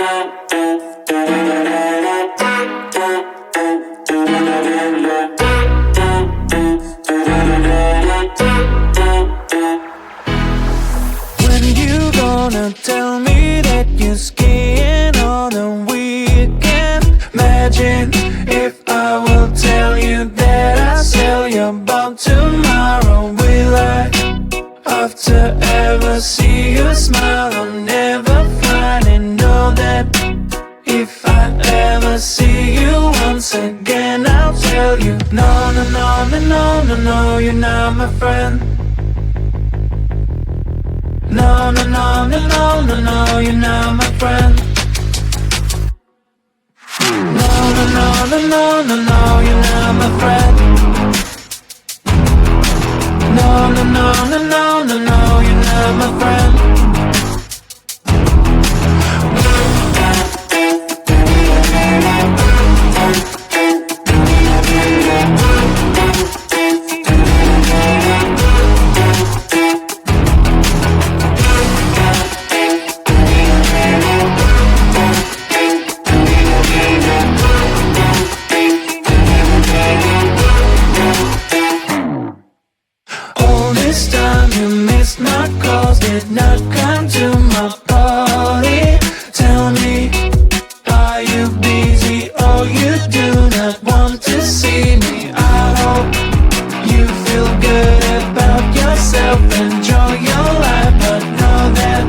When you gonna tell me that you're skiing on the weekend? Imagine if I will tell you that I sell your boat tomorrow. Will I, after ever see you smile, I'll never finally know that if I ever see you once again, I'll tell you, no, no, no, no, no, no, no, you're not my friend. No, no, no, no, no, no, no, you're not my friend. No, no, no, no, no, no, no, you're not my friend. No, no, no, no, no, no, no, you're not my friend. All this time you missed my calls, did not come to my party. Tell me, are you busy or you do not want to see me? I hope you feel good about yourself, enjoy your life, but know that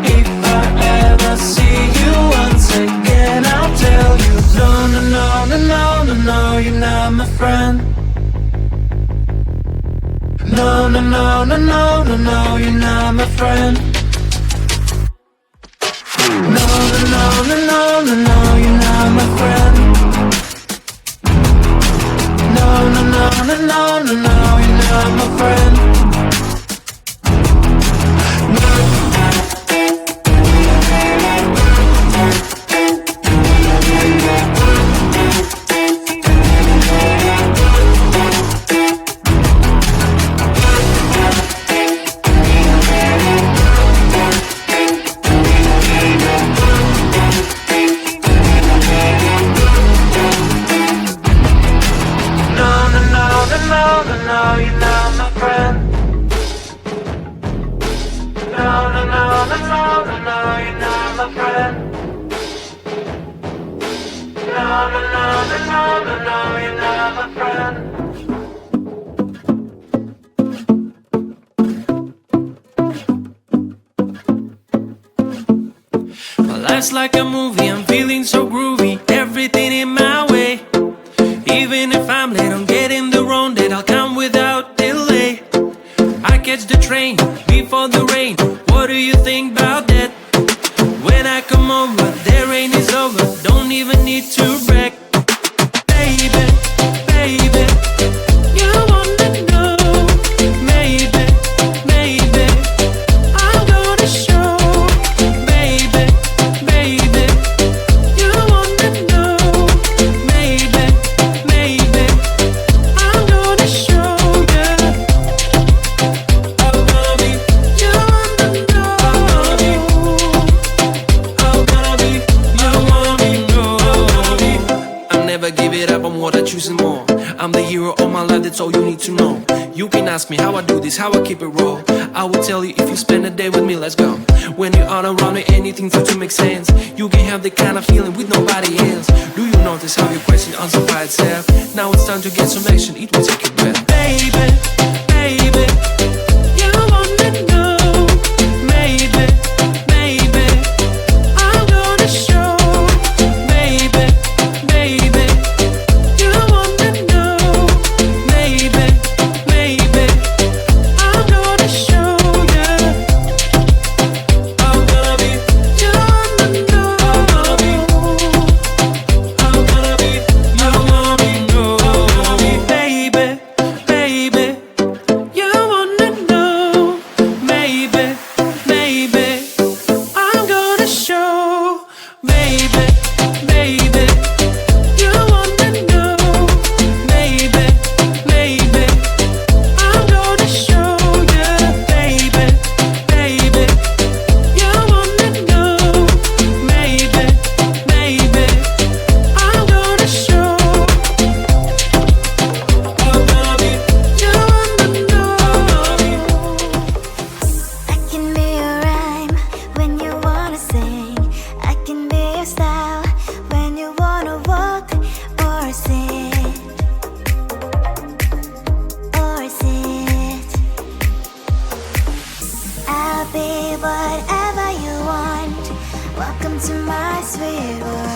if I ever see you once again, I'll tell you, no, no, no, no, no, no, no, you're not my friend. No, no, no, no, no, no, no, you're not my friend. No, no, no, no, no, no, no, you're not my friend. No, no, no, no, no, no, no, you're not my friend. Life's like a movie, I'm feeling so groovy, everything in my way. Even if I'm late, I'm getting the wrong date, I'll come without delay. I catch the train before the rain, what do you think about that? When I come over, the rain is over, don't even need to brag. Baby, baby, you wanna know, maybe, maybe, I'm gonna show. Baby, baby, you wanna know, maybe, maybe, I'm gonna show you. I'm gonna be, you wanna know, I'm gonna be, you wanna know. I'll never give it up, I'm what I choose and more. I'm the hero of my life, that's all you need to know. You can ask me how I do this, how I keep it raw. I will tell you if you spend a day with me, let's go. When you are around me, anything for to make sense. You can have the kind of feeling with nobody else. Do you notice how your question answers by itself? Now it's time to get some action, it will take your breath. Baby, baby, you wanna know, maybe, maybe, I'm gonna show. Baby, baby, you wanna know, maybe, maybe, I'm gonna show you. I'm gonna be, you wanna know, I'm gonna be, you wanna know, baby, baby, you wanna know, maybe, maybe, I'm gonna show. Baby, baby, you wanna know, maybe, maybe, I'm gonna show you. Baby, baby, you wanna know, maybe, Welcome to my sweet world.